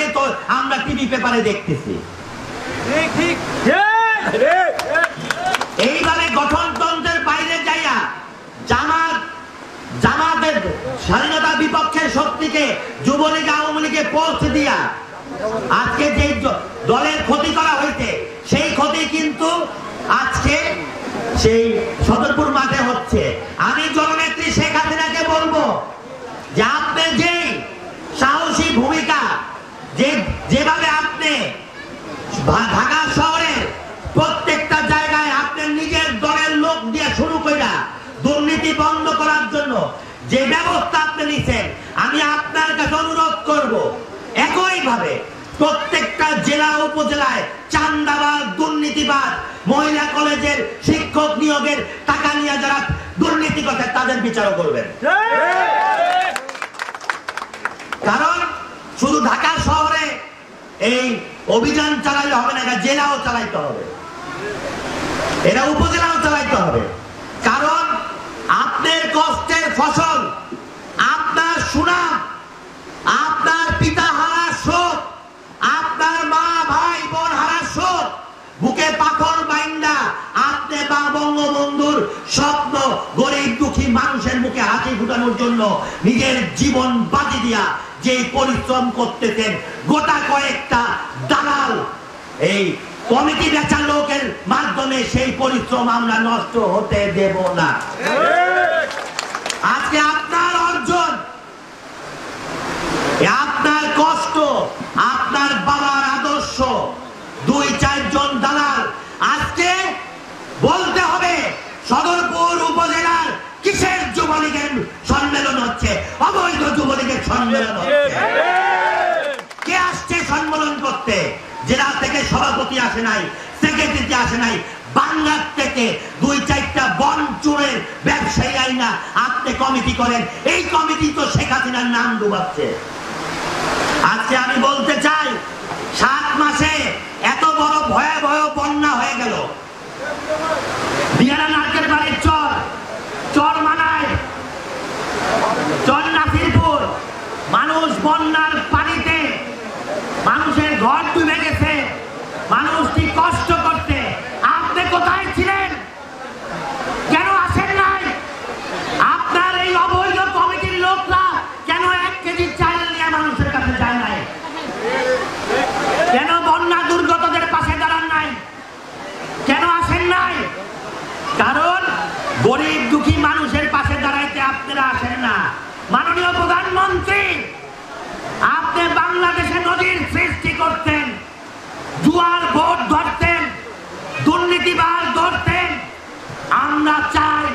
আগে তো আমরা টিভি পেপারে দেখতেছি। এইভাবে গঠনতন্ত্রের বাইরে যাইয়া জামাতের স্বাধীনতা বিপক্ষের শক্তিকে যুবলীগ আওয়ামী লীগে পৌঁছে দিয়া আজকে যে দলের ক্ষতি করা হয়েছে সেই ক্ষতি কিন্তু আজকে সেই সদরপুর মাঠে হচ্ছে। আমি জননেত্রী শেখ হাসিনাকে বলবো যে আপনি যে সাহসী ভূমিকা যেভাবে আপনি ঢাকা শহরের প্রত্যেকটা জায়গায় আপনার নিজের দলের লোক দিয়ে শুরু করে দুর্নীতি বন্ধ করার জন্য যে ব্যবস্থা আপনি নিছেন, আমি আপনার কাছে অনুরোধ করব একইভাবে প্রত্যেকটা জেলা উপজেলায় চাঁদাবাজ, দুর্নীতিবাজ, মহিলা কলেজের শিক্ষক নিয়োগের টাকা নিয়ে যারা দুর্নীতি করছে তাদের বিচারও করবেন। কারণ শুধু ঢাকা শহরে এই অভিযান চালাইলে হবে না, এটা জেলাও চালাইতে হবে, এটা উপজেলাও চালাইতে হবে। কারণ আপনার কষ্টের ফসল, আপনার সুনাম, আপনার পিতা হারা শোক, আপনার মা ভাই বোন হারা শোক, বুকে পাথর বাইন্দা আপনি বা বঙ্গবন্ধুর স্বপ্ন গরিব দুঃখী মানুষের মুখে হাসি ফুটানোর জন্য নিজের জীবন বাজি দিয়া যে পরিশ্রম করতেছেন, গোটা কয়েকটা দালাল এই কমিটি বেচার লোকের মাধ্যমে সেই পরিশ্রম আমরা নষ্ট হতে দেব না। আজকে আপনার অর্জন, আপনার কষ্ট, আপনার বাবার আদর্শ, 2-4 জন দালাল আজকে বলতে হবে সদরপুর উপজেলার কিসের যুবলীগের সম্মেলন হচ্ছে, অবৈধ যুবলীগের সম্মেলন হচ্ছে। কে আসছে সম্মেলন করতে? জেলা থেকে সভাপতি আসে নাই, সেক্রেটারি আসে নাই, বাংলার থেকে 2-4টা বন চোরের ব্যবসায়ী আইনা আপনি কমিটি করেন। এই কমিটি তো শেখ হাসিনার নাম ডুবাচ্ছে। আজকে আমি বলতে চাই 7 মাসে এত বড় ভয়াবহ বন্যা হয়ে গেল। দিয়ারা নারকেল বাড়ির চর মানায়, চর নাসিরপুর, মানুষ বন্যার পানিতে মানুষের ঘর ডুবে গেছে, মানুষ কি কষ্ট করতে। আপনি কোথায় ছিলেন? কেন আসেন নাই? আপনার এই অবৈধ কমিটির লোকরা কেন 1 কেজি চাল নিয়ে মানুষের কাছে যায় নাই? কেন বন্যা দুর্গতদের পাশে দাঁড়ান নাই? কেন আসেন নাই? কারণ গরিব দুঃখী মানুষের পাশে দাঁড়াইতে আপনারা আসেন না। মাননীয় প্রধানমন্ত্রী, আপনি বাংলাদেশে নদীর সৃষ্টি করতেন, জুয়ার ভোট ধরতেন, দুর্নীতিবাজ ধরতেন। আমরা চাই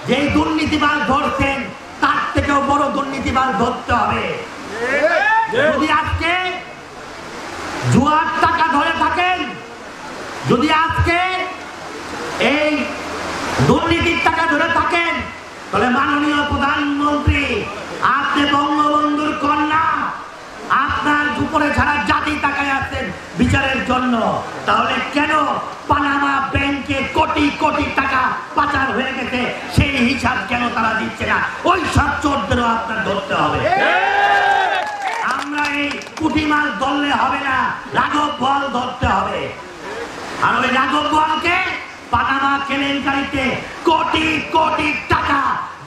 যে দুর্নীতিবাজ ধরতেন তার থেকেও বড় দুর্নীতিবাজ ধরতে হবে। যদি আজকে জুয়ার টাকা ধরে থাকেন, যদি আজকে এই দুর্নীতির টাকা ধরে থাকেন, তাহলে মাননীয় প্রধানমন্ত্রী, আপনি বঙ্গবন্ধুর কন্যা, আপনার উপরে ছাড়া জাতি তাকায় আছেন বিচারের জন্য। তাহলে কেন পানামা ব্যাংকে কোটি কোটি টাকা পাচার হয়ে গেছে সেই হিসাব কেন তারা দিচ্ছে না? ওই সব চোরদেরও আপনার ধরতে হবে। আমরা এই পুঁটি মাছ ধরলে হবে না, রাঘব বোয়াল ধরতে হবে। আর ওই রাঘব বোয়ালকে পানামা কেলেঙ্কারিতে কোটি কোটি টাকা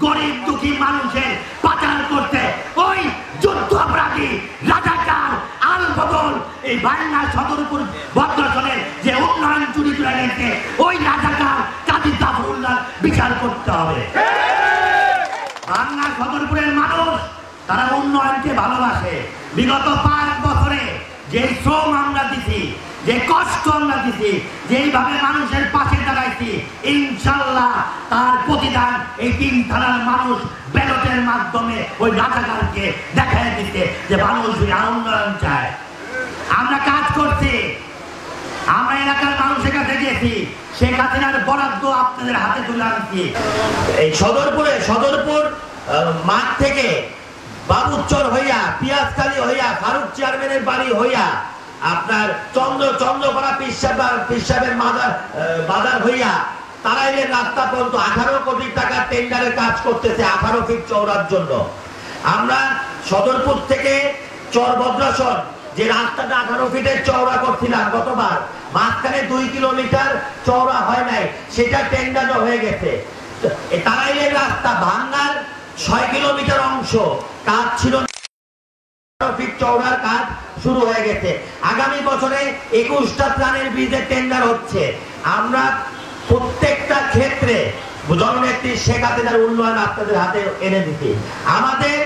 গরিব দুঃখী মানুষের পাচার করতে ওই যুদ্ধ অপরাধী রাজাকার আল বদল এই বাংলা সদরপুর ভদ্রাসনের যে উন্নয়ন চুরি করে গেছে ওই রাজাকার কাজী জাফরুল্লাহ বিচার করতে হবে। বাংলা সদরপুরের মানুষ তারা উন্নয়নকে ভালোবাসে। বিগত 5 বছরে যে শ্রম আমরা দিছি, যে কষ্ট আমরা দিছি, যেইভাবে মানুষের পাশে দাঁড়াইছি, ইনশাল্লাহ তার প্রতিদান এই 3 থানার মানুষ ব্যালটের মাধ্যমে ওই রাজাকারকে দেখাই দিতে যে মানুষ উন্নয়ন চায়। আমরা কাজ করছি, আমরা এলাকার মানুষের কাছে গেছি, শেখ হাসিনার বরাদ্দ আপনাদের হাতে তুলে আনছি। এই সদরপুর মাঠ থেকে বাবুচর হইয়া, পিয়াজকালী হইয়া, ফারুক চেয়ারম্যানের বাড়ি হইয়া, আপনার চন্দ্রপাড়া পিসাবের বাজার হইয়া তারাইলের রাস্তা পর্যন্ত 18 কোটি টাকা টেন্ডারের কাজ করতেছে 18 ফিট চওড়ার জন্য। আমরা সদরপুর থেকে চর ভদ্রাসন যে রাস্তাটা 18 ফিটের চওড়া করছিলাম গতবার, মাঝখানে 2 কিলোমিটার চওড়া হয় নাই, সেটা টেন্ডারও হয়ে গেছে। তারাইলের রাস্তা ভাঙ্গার 6 কিলোমিটার অংশ কাজ ছিল, ফিট চওড়ার কাজ শুরু হয়ে গেছে। আগামী বছরে 21টা ত্রাণের ব্রিজের টেন্ডার হচ্ছে। আমরা প্রত্যেকটা ক্ষেত্রে জননেত্রী শেখ হাসিনার উন্নয়ন আপনাদের হাতে এনে দিচ্ছি। আমাদের